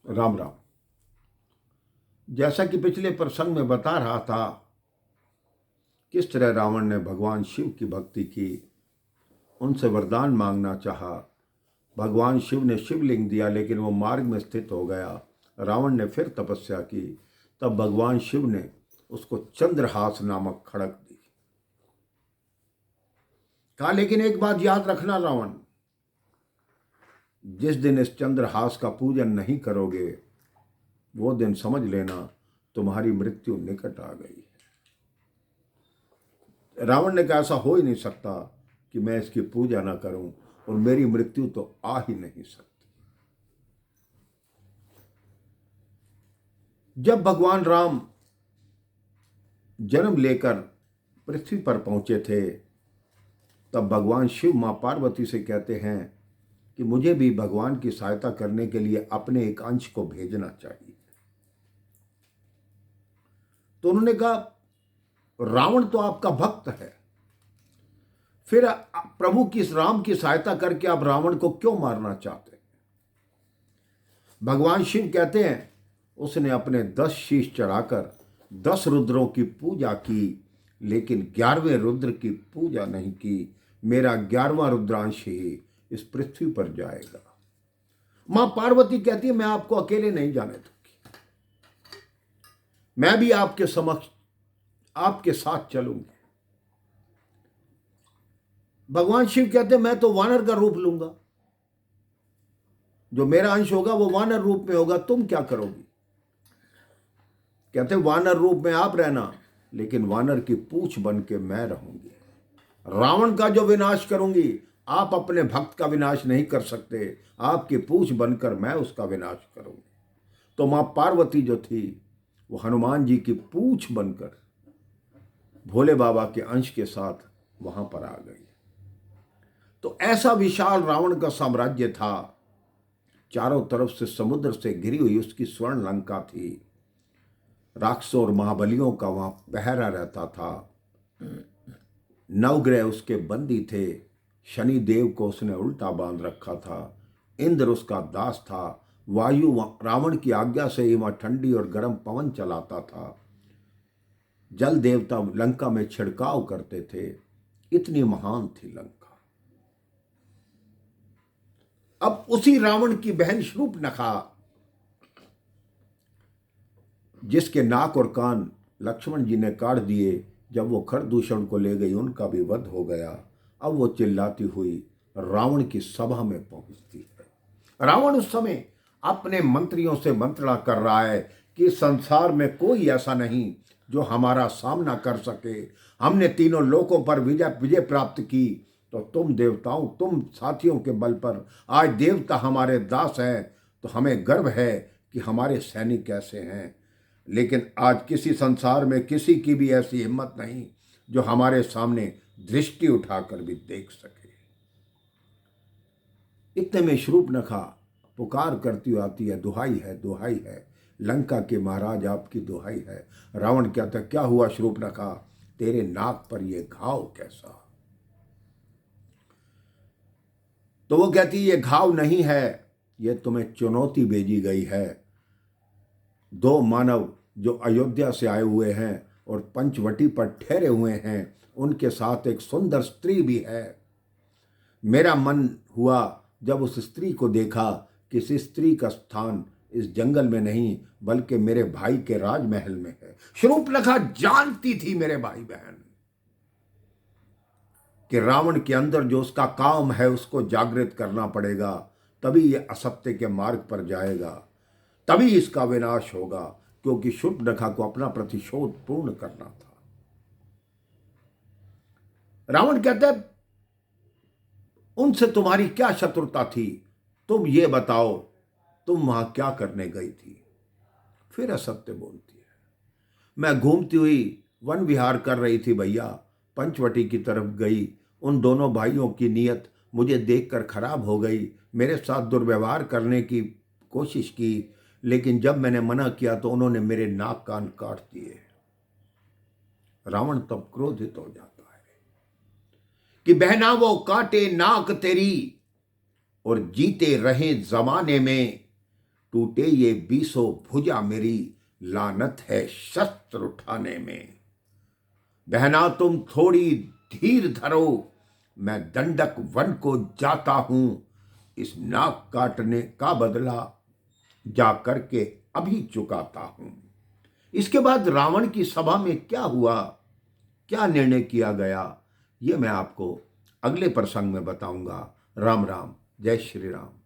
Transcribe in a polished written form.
राम राम। जैसा कि पिछले प्रसंग में बता रहा था, किस तरह रावण ने भगवान शिव की भक्ति की, उनसे वरदान मांगना चाहा। भगवान शिव ने शिवलिंग दिया, लेकिन वो मार्ग में स्थित हो गया। रावण ने फिर तपस्या की, तब भगवान शिव ने उसको चंद्रहास नामक खड़ग दी। कहा, लेकिन एक बात याद रखना रावण, जिस दिन इस चंद्रहास का पूजन नहीं करोगे, वो दिन समझ लेना तुम्हारी मृत्यु निकट आ गई है। रावण ने कहा, ऐसा हो ही नहीं सकता कि मैं इसकी पूजा ना करूं, और मेरी मृत्यु तो आ ही नहीं सकती। जब भगवान राम जन्म लेकर पृथ्वी पर पहुंचे थे, तब भगवान शिव मां पार्वती से कहते हैं कि मुझे भी भगवान की सहायता करने के लिए अपने एक अंश को भेजना चाहिए। तो उन्होंने कहा, रावण तो आपका भक्त है, फिर प्रभु की राम की सहायता करके आप रावण को क्यों मारना चाहते हैं? भगवान शिव कहते हैं, उसने अपने 10 शीश चढ़ाकर 10 रुद्रों की पूजा की, लेकिन 11वें रुद्र की पूजा नहीं की। मेरा 11वां रुद्रांश ही इस पृथ्वी पर जाएगा। मां पार्वती कहती है, मैं आपको अकेले नहीं जाने दूंगी, मैं भी आपके समक्ष आपके साथ चलूंगी। भगवान शिव कहते हैं, मैं तो वानर का रूप लूंगा, जो मेरा अंश होगा वो वानर रूप में होगा, तुम क्या करोगी? कहते वानर रूप में आप रहना, लेकिन वानर की पूंछ बन के मैं रहूंगी। रावण का जो विनाश करूंगी, आप अपने भक्त का विनाश नहीं कर सकते, आपकी पूंछ बनकर मैं उसका विनाश करूंगी। तो मां पार्वती जो थी, वो हनुमान जी की पूंछ बनकर भोले बाबा के अंश के साथ वहां पर आ गई। तो ऐसा विशाल रावण का साम्राज्य था, चारों तरफ से समुद्र से घिरी हुई उसकी स्वर्ण लंका थी। राक्षसों और महाबलियों का वहां पहरा रहता था। नवग्रह उसके बंदी थे। शनि देव को उसने उल्टा बांध रखा था। इंद्र उसका दास था। वायु रावण की आज्ञा से ही वहां ठंडी और गर्म पवन चलाता था। जल देवता लंका में छिड़काव करते थे। इतनी महान थी लंका। अब उसी रावण की बहन शूर्पणखा, जिसके नाक और कान लक्ष्मण जी ने काट दिए जब वो खरदूषण को ले गई, उनका भी वध हो गया। अब वो चिल्लाती हुई रावण की सभा में पहुंचती है। रावण उस समय अपने मंत्रियों से मंत्रणा कर रहा है कि संसार में कोई ऐसा नहीं जो हमारा सामना कर सके। हमने तीनों लोकों पर विजय प्राप्त की, तो तुम देवताओं, तुम साथियों के बल पर आज देवता हमारे दास हैं। तो हमें गर्व है कि हमारे सैनिक कैसे हैं, लेकिन आज किसी संसार में किसी की भी ऐसी हिम्मत नहीं जो हमारे सामने दृष्टि उठाकर भी देख सके। इतने में शूर्पणखा पुकार करती हुई आती है, दुहाई है, दुहाई है, लंका के महाराज आपकी दुहाई है। रावण कहता, क्या हुआ शूर्पणखा, तेरे नाक पर यह घाव कैसा? तो वो कहती, ये घाव नहीं है, ये तुम्हें चुनौती भेजी गई है। 2 मानव जो अयोध्या से आए हुए हैं और पंचवटी पर ठहरे हुए हैं, उनके साथ एक सुंदर स्त्री भी है। मेरा मन हुआ जब उस स्त्री को देखा कि इस स्त्री का स्थान इस जंगल में नहीं बल्कि मेरे भाई के राजमहल में है। शूर्पणखा जानती थी मेरे भाई बहन कि रावण के अंदर जो उसका काम है उसको जागृत करना पड़ेगा, तभी ये असत्य के मार्ग पर जाएगा, तभी इसका विनाश होगा, क्योंकि शूर्पणखा को अपना प्रतिशोध पूर्ण करना था। रावण कहता है, उनसे तुम्हारी क्या शत्रुता थी, तुम ये बताओ, तुम वहां क्या करने गई थी? फिर असत्य बोलती है, मैं घूमती हुई वन विहार कर रही थी भैया, पंचवटी की तरफ गई। उन दोनों भाइयों की नीयत मुझे देखकर खराब हो गई, मेरे साथ दुर्व्यवहार करने की कोशिश की, लेकिन जब मैंने मना किया तो उन्होंने मेरे नाक कान काट दिए। रावण तब क्रोधित हो जाता है कि बहना वो काटे नाक तेरी और जीते रहे जमाने में, टूटे ये बीसों भुजा मेरी, लानत है शस्त्र उठाने में। बहना तुम थोड़ी धीर धरो, मैं दंडक वन को जाता हूं, इस नाक काटने का बदला जा करके अभी चुकाता हूं। इसके बाद रावण की सभा में क्या हुआ, क्या निर्णय किया गया, ये मैं आपको अगले प्रसंग में बताऊंगा। राम राम, जय श्री राम।